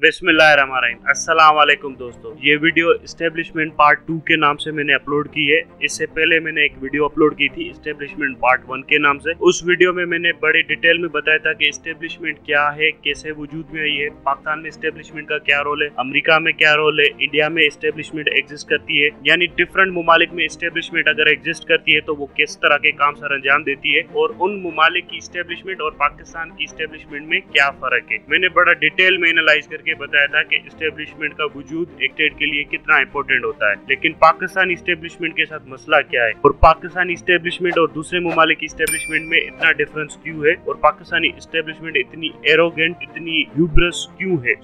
बिस्मिल्लाहिर्रहमानिर्रहीम। अस्सलाम वालेकुम दोस्तों, ये वीडियो एस्टेब्लिशमेंट पार्ट 2 के नाम से मैंने अपलोड की है। इससे पहले मैंने एक वीडियो अपलोड की थी एस्टेब्लिशमेंट पार्ट 1 के नाम से। उस वीडियो में मैंने बड़ी डिटेल में बताया था कि एस्टेब्लिशमेंट क्या है, कैसे वजूद में आई है, पाकिस्तान में एस्टेब्लिशमेंट का क्या रोल है, अमेरिका में क्या रोल है, इंडिया में एस्टेब्लिशमेंट एग्जिस्ट करती है, यानी डिफरेंट ममालिक में एस्टेब्लिशमेंट अगर एग्जिस्ट करती है तो वो किस तरह के काम सर अंजाम देती है, और उन ममालिक की एस्टेब्लिशमेंट और पाकिस्तान की एस्टेब्लिशमेंट में क्या फर्क है। मैंने बड़ा डिटेल में एनालाइज करके बताया था कि एस्टेब्लिशमेंट का वजूद एक स्टेट के लिए कितना इंपॉर्टेंट होता है। लेकिन पाकिस्तानी एस्टेब्लिशमेंट के साथ मसला क्या है, और पाकिस्तानी एस्टेब्लिशमेंट और दूसरे ममालिक की एस्टेब्लिशमेंट में इतना डिफरेंस क्यों है, और पाकिस्तानी एस्टेब्लिशमेंट इतनी एरोगेंट, इतनी ह्यूब्रस क्यों है।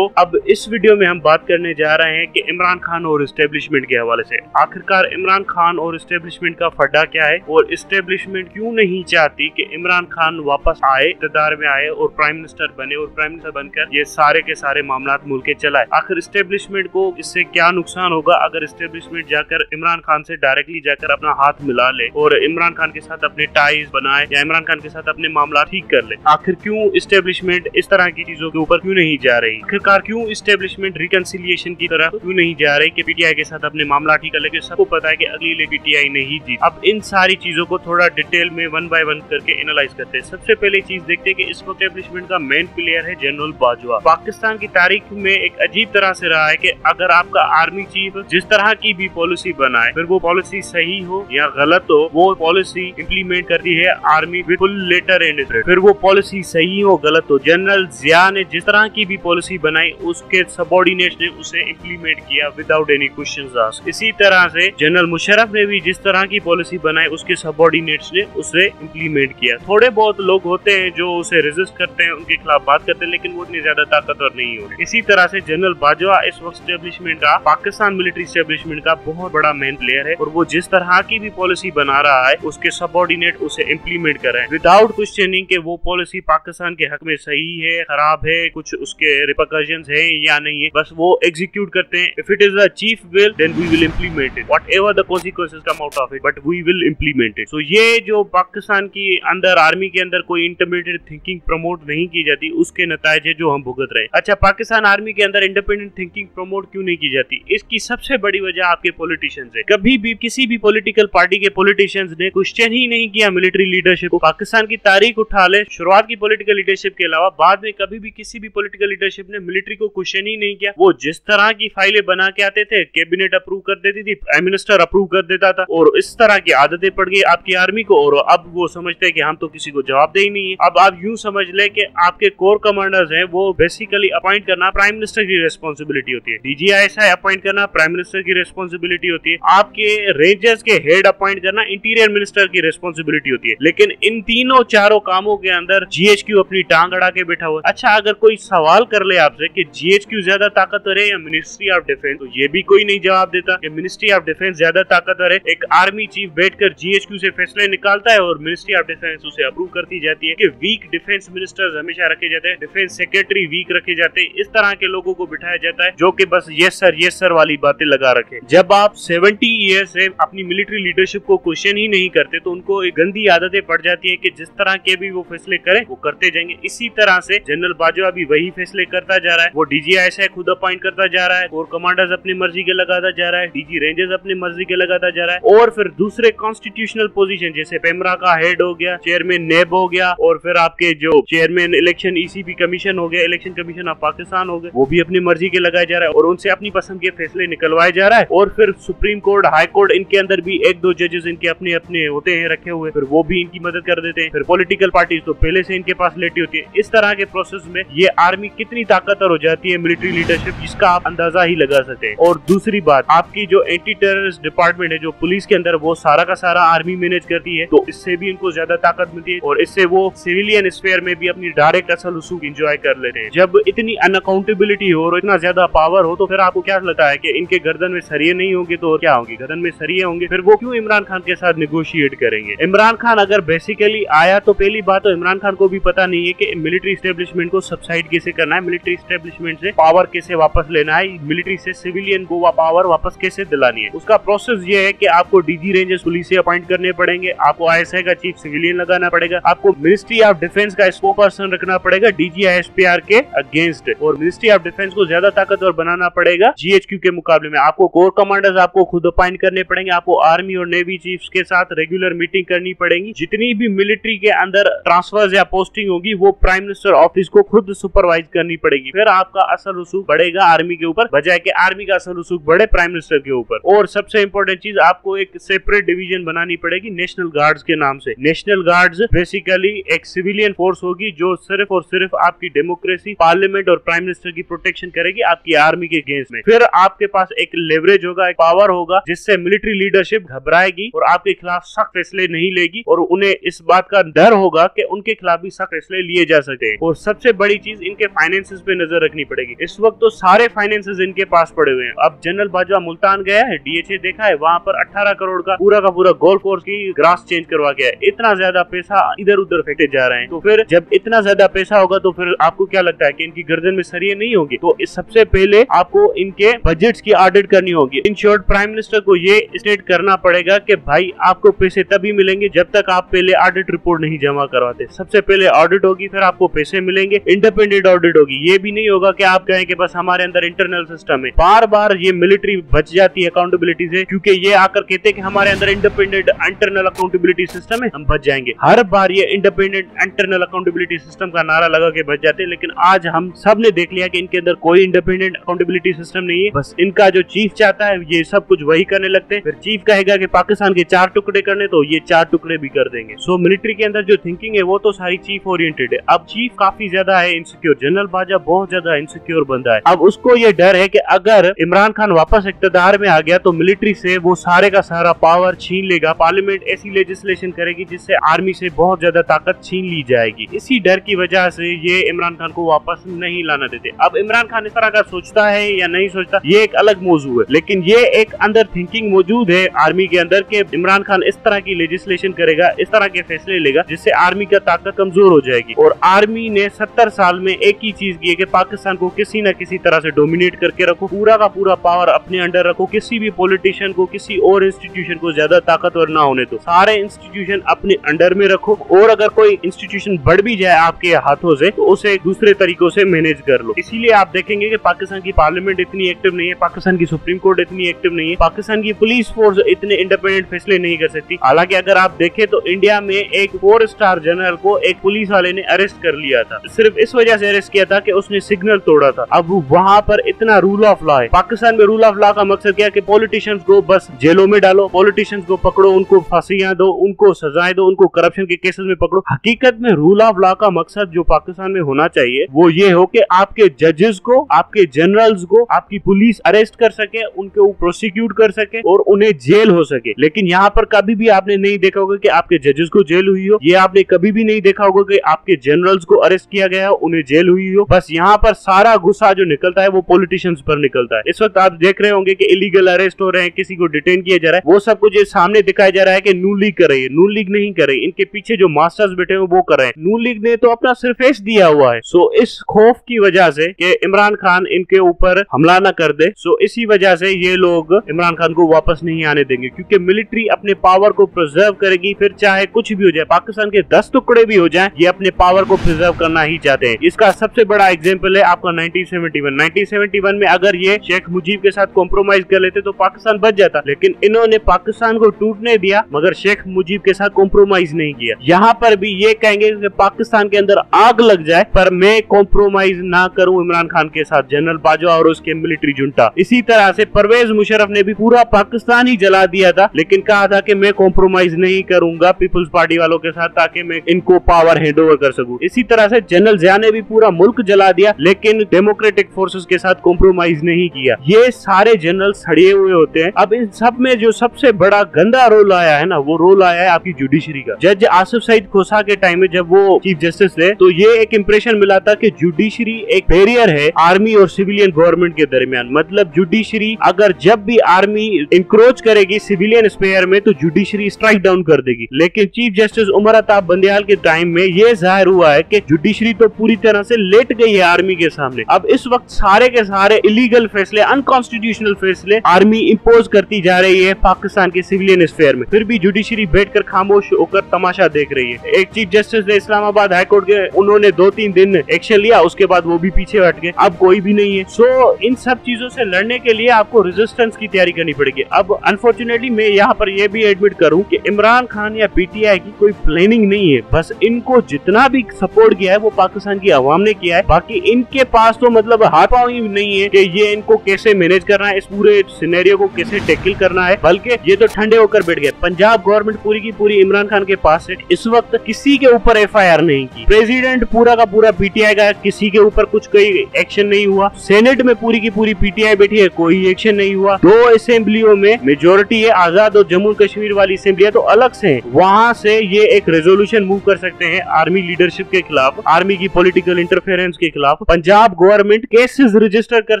अब इस वीडियो में हम बात करने जा रहे हैं कि इमरान खान और एस्टेब्लिशमेंट के हवाले से आखिरकार इमरान खान और एस्टेब्लिशमेंट का फड्डा क्या है, और एस्टेब्लिशमेंट क्यों नहीं चाहती कि इमरान खान वापस आए, इक़्तिदार में आए और प्राइम मिनिस्टर बने, और प्राइम मिनिस्टर बनकर ये सारे के सारे मामलात मुल्क के चलाए। आखिर एस्टेब्लिशमेंट को इससे क्या नुकसान होगा अगर एस्टेब्लिशमेंट जाकर इमरान खान से डायरेक्टली जाकर अपना हाथ मिला ले और इमरान खान के साथ अपने टाइज बनाए या इमरान खान के साथ अपने मामला ठीक कर ले। आखिर क्यों एस्टेब्लिशमेंट इस तरह की चीजों के ऊपर क्यों नहीं जा रही, आखिरकार क्यों एस्टेब्लिशमेंट रिकंसिलिएशन की तरफ क्यों नहीं जा रही कि पीटीआई के साथ अपने मामला ठीक कर ले, क्योंकि सबको पता है कि अगली पीटीआई नहीं जीत। अब इन सारी चीजों को थोड़ा डिटेल में वन बाय वन करके एनालाइज करते हैं। सबसे पहले चीज देखते हैं कि इस एस्टेब्लिशमेंट का मेन प्लेयर है जनरल बाजवा। पाकिस्तान की तारीख में एक अजीब तरह से रहा है कि अगर आपका आर्मी चीफ जिस तरह की भी पॉलिसी बनाए, फिर वो पॉलिसी सही हो या गलत हो, वो पॉलिसी इम्प्लीमेंट करती है army with full letter and spirit. फिर वो पॉलिसी सही हो गलत हो, जनरल जिया ने जिस तरह की भी पॉलिसी बनाई उसके सबऑर्डिनेट्स ने उसे इम्प्लीमेंट किया विदाउट एनी क्वेश्चंस आस्क्ड। इसी तरह से जनरल मुशर्रफ ने भी जिस तरह की पॉलिसी बनाई उसके सबऑर्डिनेट्स ने उसे इम्प्लीमेंट किया। थोड़े बहुत लोग होते हैं जो उसे रेजिस्ट करते हैं, उनके खिलाफ बात करते हैं, लेकिन वो इतनी ज्यादा ताकतवर नहीं होते। इसी तरह से जनरल बाजवा इस वक्त एस्टेब्लिशमेंट का, पाकिस्तान मिलिट्री एस्टेब्लिशमेंट का बहुत बड़ा मेन प्लेयर है, और वो जिस तरह की भी पॉलिसी बना रहा है उसके सबऑर्डिनेट उसे इम्प्लीमेंट कर रहे हैं विदाउट क्वेश्चनिंग कि वो पॉलिसी पाकिस्तान के हक में सही है, खराब है, कुछ उसके रिपरकशंस है या नहीं है, बस वो एग्जीक्यूट करते हैं। If it is the chief will then we will implement it, whatever the consequences come out of it, but we will implement it. So ये जो पाकिस्तान की अंदर आर्मी के अंदर कोई इंटरमीडिएट थिंकिंग प्रमोट नहीं की जाती, उसके नतायज है जो हम भुगत रहे हैं। अच्छा, पाकिस्तान आर्मी के अंदर इंडिपेंडेंट थिंकिंग प्रमोट क्यों नहीं की जाती? इसकी सबसे बड़ी वजह आपके पॉलिटिशियंस है। कभी भी किसी भी पॉलिटिकल पार्टी के पॉलिटिशियंस ने क्वेश्चन ही नहीं किया मिलिट्री लीडरशिप को। पाकिस्तान की तारीख उठा ले, शुरुआत की पॉलिटिकल लीडरशिप के अलावा बाद में कभी भी किसी भी पॉलिटिकल लीडरशिप ने मिलिट्री को क्वेश्चन ही नहीं किया। वो जिस तरह की फाइलें बना के आते थे, कैबिनेट अप्रूव कर देती थी, प्राइम मिनिस्टर अप्रूव कर देता था, और इस तरह की आदतें पड़ गई आपकी आर्मी को, और अब वो समझते हैं कि हम तो किसी को जवाब दे ही नहीं है। अब आप यूं समझ ले कि आपके कोर कमांडर्स हैं, वो बेसिकली अपॉइंट करना प्राइम मिनिस्टर की रिस्पॉन्सिबिलिटी होती है, डीजीआईएसआई अपॉइंट करना प्राइम मिनिस्टर की रिस्पॉन्सिबिलिटी होती है, आपके रेंजर्स के हेड अपॉइंट करना इंटीरियर मिनिस्टर की रिस्पॉन्सिबिलिटी होती है। लेकिन इन तीनों चारों कामों के अंदर जीएचक्यू अपनी टांग अड़ा के बैठा हुआ। अच्छा, अगर कोई सवाल कर ले आपसे कि जीएचक्यू ज्यादा ताकतवर है या मिनिस्ट्री ऑफ डिफेंस, तो ये भी कोई नहीं जवाब देता कि मिनिस्ट्री ऑफ डिफेंस ज्यादा ताकतवर है। एक आर्मी चीफ बैठकर जीएचक्यू से फैसले निकालता है और मिनिस्ट्री ऑफ डिफेंस उसे अप्रूव करती जाती है कि वीक डिफेंस मिनिस्टर्स हमेशा रखे जाते हैं, डिफेंस सेक्रेटरी वीक रखे जाते हैं। इस तरह के लोगों को बिठाया जाता है जो कि बस यस सर वाली बातें लगा रखे। जब आप 70 ईयर से अपनी मिलिट्री लीडरशिप को क्वेश्चन ही नहीं करते तो उनको एक गंदी आदतें पड़ जाती है कि जिस तरह के भी वो फैसले करें वो करते जाएंगे। इसी तरह से जनरल बाजवा भी वही फैसले करता जा रहा है। वो डीजीआईएसआई खुद अपॉइंट करता जा रहा है, कोर कमांडर्स अपनी मर्जी के लगाता जा रहा है, डीजी रेंजर्स अपनी मर्जी के लगाता जा रहा है, और फिर दूसरे कॉन्स्टिट्यूशनल पोजीशन जैसे पेमरा का हेड हो गया, चेयरमैन नेब हो गया, और फिर आपके जो चेयरमैन इलेक्शन ईसीपी कमीशन हो गया, इलेक्शन कमीशन ऑफ पाकिस्तान हो गए, वो भी अपनी मर्जी के लगाया जा रहा है और उनसे अपनी पसंद के फैसले निकलवाए जा रहा है। और फिर सुप्रीम कोर्ट, हाई कोर्ट, इनके अंदर भी एक दो जजेस इनके अपने अपने होते हैं रखे हुए, फिर वो भी इनकी मदद कर देते हैं। फिर पॉलिटिकल पार्टीज तो पहले से इनके पास लेटी होती है। इस तरह के प्रोसेस में ये आर्मी कितनी ताकतवर हो जाती है मिलिट्री लीडरशिप, जिसका आप अंदाजा ही लगा सकते हैं। और दूसरी बात, आपकी जो एंटी टेररिस्ट डिपार्टमेंट है जो पुलिस के अंदर, वो सारा का सारा आर्मी मैनेज करती है, तो इससे भी इनको ज्यादा ताकत मिलती है और इससे वो सिविलियन स्फीयर में भी अपनी डायरेक्ट असल उसूल एंजॉय कर लेते हैं। जब इतनी अनअकाउंटेबिलिटी हो और इतना ज्यादा पावर हो तो फिर आपको क्या लगता है कि इनके गर्दन में सरिये नहीं होंगे तो क्या होंगे, गर्दन में सरिये होंगे, फिर वो क्यों इमरान खान के साथ नेगोशिएट करेंगे? इमरान खान अगर बेसिकली आया तो पहली बात तो इमरान खान को भी पता नहीं है कि मिलिट्री एस्टेब्लिशमेंट को सबसाइड कैसे करना है, मिलिट्री एस्टेब्लिशमेंट से पावर कैसे वापस लेना है, मिलिट्री से सिविलियन को पावर वापस कैसे दिलानी है। उसका प्रोसेस ये है कि आपको डीजी रेंजर्स पुलिस से अपॉइंट करने पड़ेंगे, आपको आईएसआई का चीफ सिविलियन लगाना पड़ेगा, आपको मिनिस्ट्री ऑफ डिफेंस का स्पोक पर्सन रखना पड़ेगा डीजीआईएसपीआर के अगेंस्ट, और मिनिस्ट्री ऑफ डिफेंस को ज्यादा ताकतवर बनाना पड़ेगा GHQ के मुकाबले में। आपको कोर कमांडर्स आपको खुद अपॉइंट करने पड़ेंगे, आपको आर्मी और नेवी चीफ्स के साथ रेगुलर मीटिंग करनी पड़ेगी। जितनी भी मिलिट्री के अंदर ट्रांसफर्स या पोस्टिंग होगी वो प्राइम मिनिस्टर ऑफिस को खुद सुपरवाइज करनी पड़ेगी। फिर आपका असल रसूख बढ़ेगा आर्मी के ऊपर, बजाय कि आर्मी का असल रसूख बढ़े प्राइम मिनिस्टर के ऊपर। और सबसे इंपॉर्टेंट चीज, आपको एक सेपरेट डिवीजन बनानी पड़ेगी नेशनल गार्ड्स के नाम से। नेशनल गार्ड्स बेसिकली एक सिविलियन फोर्स होगी जो सिर्फ और सिर्फ आपकी डेमोक्रेसी, पार्लियामेंट और प्राइम मिनिस्टर की प्रोटेक्शन करेगी आपकी आर्मी के अगेंस्ट में। फिर आपके पास एक लेवरेज होगा, एक पावर होगा, जिससे मिलिट्री लीडरशिप घबराएगी और आपके खिलाफ सख्त फैसले नहीं लेगी और उन्हें इस बात का डर होगा कि उनके खिलाफ भी सख्त फैसले लिए जा सकते हैं। और सबसे बड़ी चीज, इनके फाइनेंसेस पे नजर रखनी पड़ेगी। इस वक्त तो सारे फाइनेंसेस इनके पास पड़े हुए हैं। अब जनरल बाजवा मुल्तान गया है, DHA देखा है, वहाँ पर 18 करोड़ का पूरा गोल्फ कोर्स की ग्रास चेंज करवा गया है। इतना ज्यादा पैसा इधर उधर फेंके जा रहे हैं। तो फिर जब इतना ज्यादा पैसा होगा तो फिर आपको क्या लगता है कि इनकी गर्दन में सरिये नहीं होंगे? तो इस सबसे पहले आपको इनके बजट्स की ऑडिट करनी होगी। इन शॉर्ट प्राइम मिनिस्टर को ये स्टेट करना पड़ेगा कि भाई आपको पैसे तभी मिलेंगे जब तक आप पहले ऑडिट रिपोर्ट नहीं जमा करवाते। सबसे पहले ऑडिट होगी, फिर आपको पैसे मिलेंगे, इंडिपेंडेंट ऑडिट होगी। ये भी नहीं होगा कि आप कहें कि बस हमारे अंदर इंटरनल सिस्टम है। बार बार ये मिलिट्री बच जाती है अकाउंटेबिलिटी से, क्योंकि ये आकर कहते हैं कि हमारे अंदर इंडिपेंडेंट इंटरनल अकाउंटेबिलिटी सिस्टम है, हम बच जाएंगे। हर बार ये इंडिपेंडेंट इंटरनल अकाउंटेबिलिटी सिस्टम का नारा लगा के बच जाते हैं, लेकिन आज हम सब ने देख लिया कि इनके अंदर कोई इंडिपेंडेंट अकाउंटेबिलिटी सिस्टम नहीं है। बस इनका जो चीफ चाहता है ये सब कुछ वही करने लगते हैं। फिर चीफ कहेगा कि पाकिस्तान के 4 टुकड़े करने, तो ये 4 टुकड़े भी कर देंगे। सो मिलिट्री के अंदर जो थिंकिंग है वो तो सारी चीफ ओरिएंटेड है। अब चीफ काफी ज्यादा है इनसिक्योर, जनरल बाजवा बहुत ज्यादा इनसिक्योर बंदा है। अब उसको ये डर है कि अगर इमरान खान वापस इक्तदार में आ गया तो मिलिट्री से वो सारे का सारा पावर छीन लेगा। पार्लियामेंट ऐसी लेजिस्लेशन करेगी जिससे आर्मी से बहुत ज्यादा ताकत छीन ली जाएगी। इसी डर की वजह से ये इमरान खान को वापस नहीं लाना देते। अब इमरान खान इस तरह का सोचता है या नहीं सोचता ये एक अलग मौजू है, लेकिन ये एक अंदर थिंकिंग मौजूद है आर्मी के अंदर कि इमरान खान इस तरह की लेजिस्लेशन करेगा, इस तरह के फैसले लेगा जिससे आर्मी का ताकत कमजोर हो जाएगी। और आर्मी ने 70 साल में एक ही चीज की है कि पाकिस्तान को किसी न किसी तरह से डोमिनेट करके रखो, पूरा का पूरा पावर अपने अंडर रखो, किसी भी पॉलिटिशियन को, किसी और इंस्टीट्यूशन को ज्यादा ताकतवर ना होने दो, सारे इंस्टीट्यूशन अपने अंडर में रखो। और अगर कोई इंस्टीट्यूशन बढ़ भी जाए आपके हाथों से तो उसे दूसरे तरीकों से मैनेज कर लो। इसीलिए आप देखेंगे कि पाकिस्तान की पार्लियामेंट इतनी एक्टिव नहीं है, पाकिस्तान की सुप्रीम कोर्ट इतनी एक्टिव नहीं है, पाकिस्तान की पुलिस फोर्स इतने इंडिपेंडेंट फैसले नहीं कर सकती। हालांकि अगर आप देखें तो इंडिया में एक 4 स्टार जनरल को एक पुलिस वाले ने अरेस्ट कर लिया था, सिर्फ इस वजह से अरेस्ट किया था कि उसने सिग्नल तोड़ा था। अब वहाँ पर इतना रूल ऑफ लॉ है। पाकिस्तान में रूल ऑफ लॉ का मकसद क्या है कि पॉलिटिशियंस को बस जेलों में डालो, पॉलिटिशियंस को पकड़ो, उनको फांसियां दो, उनको सजाएं दो, उनको करप्शन के केसेस में पकड़ो। हकीकत में रूल ऑफ लॉ का मकसद जो पाकिस्तान में होना चाहिए वो ये हो कि आपके जजेस को, आपके जनरल्स को आपकी पुलिस अरेस्ट कर सके, उनके ऊपर प्रोसिक्यूट कर सके और उन्हें जेल हो सके। लेकिन यहाँ पर कभी भी आपने नहीं देखा होगा कि आपके जजेस को जेल हुई हो, ये आपने कभी भी नहीं देखा होगा कि आपके जनरल्स को अरेस्ट किया गया हो, उन्हें जेल हुई हो। बस यहाँ पर सारा गुस्सा जो निकलता है वो पॉलिटिशियंस पर निकलता है। इस वक्त आप देख रहे होंगे कि इलीगल अरेस्ट हो रहे हैं, किसी को डिटेन किया जा रहा है, वो सब कुछ सामने दिखाया जा रहा है कि नून लीग कर रही है। नून लीग नहीं कर रही, इनके पीछे जो मास्टर्स बैठे हैं वो कर रहे हैं। नून लीग ने तो अपना सरफेस दिया हुआ है। सो इस खौफ की वजह से कि इमरान खान इनके ऊपर हमला न कर दे, सो इसी वजह से ये लोग इमरान खान को वापस नहीं आने देंगे, क्योंकि मिलिट्री अपने पावर को प्रिजर्व करेगी। फिर चाहे कुछ भी हो जाए, पाकिस्तान के 10 टुकड़े भी हो जाएं, ये अपने पावर को प्रिजर्व करना ही चाहते हैं। इसका सबसे बड़ा एग्जांपल है आपका 1971 में अगर ये शेख मुजीब के साथ कॉम्प्रोमाइज कर लेते तो पाकिस्तान बच जाता, लेकिन इन्होंने पाकिस्तान को टूटने दिया मगर शेख मुजीब के साथ कॉम्प्रोमाइज नहीं किया। यहाँ पर भी ये कहेंगे कि पाकिस्तान के अंदर आग लग जाए पर मैं कॉम्प्रोमाइज ना करूं इमरान खान के साथ, जनरल बाजवा और उसके मिलिट्री जुंटा। इसी तरह से परवेज मुशर्रफ ने भी पूरा पाकिस्तान ही जला दिया था, लेकिन कहा था कि मैं कॉम्प्रोमाइज नहीं करूंगा पीपुल्स पार्टी वालों के साथ ताकि मैं इनको पावर हैंड ओवर कर सकूं। इसी तरह से जनरल जिया ने भी पूरा मुल्क जला दिया, लेकिन डेमोक्रेटिक फोर्सेस के साथ कॉम्प्रोमाइज नहीं किया। ये सारे जनरल सड़े हुए होते हैं। अब इन सब में जो सबसे बड़ा गंदा रोल आया है ना, वो रोल आया है आपकी जुडिशरी का। जज आसिफ सईद खोसा के टाइम में जब वो चीफ जस्टिस थे तो ये एक इंप्रेशन मिला था कि जुडिशरी एक बैरियर है आर्मी और सिविलियन गवर्नमेंट के दरमियान। मतलब जुडिशरी अगर जब भी आर्मी इंक्रोच करेगी सिविलियन स्पेयर में तो जुडिशरी स्ट्राइक डाउन कर देगी। लेकिन चीफ जस्टिस उमर अताब बंदियाल के टाइम में ये जाहिर हुआ है कि जुडिशरी तो पूरी तरह से लेट गई है आर्मी के सामने। अब इस वक्त सारे के सारे इलीगल फैसले, अनकॉन्स्टिट्यूशनल फैसले आर्मी इंपोज करती जा रही है पाकिस्तान के सिविलियन स्फेयर में, फिर भी जुडिशरी बैठकर खामोश होकर तमाशा देख रही है। एक चीफ जस्टिस ने इस्लामाबाद हाईकोर्ट के उन्होंने 2-3 दिन एक्शन लिया, उसके बाद वो वो भी पीछे हट गए, अब कोई भी नहीं है। सो इन सब चीजों से लड़ने के लिए आपको रेजिस्टेंस की तैयारी करनी पड़ेगी। अब अनफॉर्चुनेटली मैं यहाँ पर यह भी एडमिट करूँ कि इमरान खान या पीटीआई की कोई प्लानिंग नहीं है, बस इनको जितना भी सपोर्ट किया है वो पाकिस्तान की आवाम ने किया है। बाकी इनके पास तो मतलब हाथ पांव ही नहीं है कि ये इनको कैसे मैनेज करना है, इस पूरे सिनेरियो को कैसे टैकल करना है, बल्कि ये तो ठंडे होकर बैठ गए। पंजाब गवर्नमेंट पूरी की पूरी इमरान खान के पास है, इस वक्त किसी के ऊपर एफआईआर नहीं की, प्रेसिडेंट पूरा का पूरा पीटीआई का, किसी के ऊपर कुछ कोई एक्शन नहीं हुआ, सेनेट में पूरी की पूरी पीटीआई बैठी है, कोई एक्शन नहीं हुआ। 2 असेंबलियों में मेजोरिटी है, आजाद और जम्मू कश्मीर वाली असेंबलियां तो अलग से है, वहां से ये एक रेजोल्यूशन मूव कर सकते हैं आर्मी लीडरशिप के खिलाफ, आर्मी की पॉलिटिकल इंटरफेरेंस के खिलाफ। पंजाब गवर्नमेंट केसेस रजिस्टर कर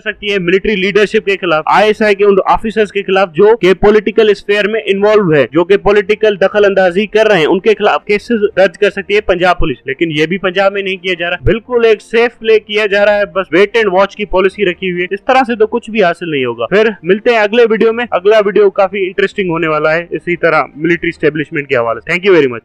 सकती है मिलिट्री लीडरशिप के खिलाफ, आईएसआई के उन ऑफिसर्स के खिलाफ जो के पॉलिटिकल स्फेयर में इन्वॉल्व है, जो के पॉलिटिकल दखल अंदाजी कर रहे हैं, उनके खिलाफ केसेस दर्ज कर सकती है पंजाब पुलिस। लेकिन ये भी पंजाब में नहीं किया जा रहा, बिल्कुल एक सेफ प्ले किया जा रहा है, बस वेट एंड वॉच की पॉलिसी रखी हुई है। इस तरह से तो कुछ भी हासिल नहीं होगा। फिर मिलते हैं अगले वीडियो में, अगला वीडियो काफी इंटरेस्टिंग होने वाला है इसी तरह मिलिट्री एस्टेब्लिशमेंट के हवाले से। Thank you very much.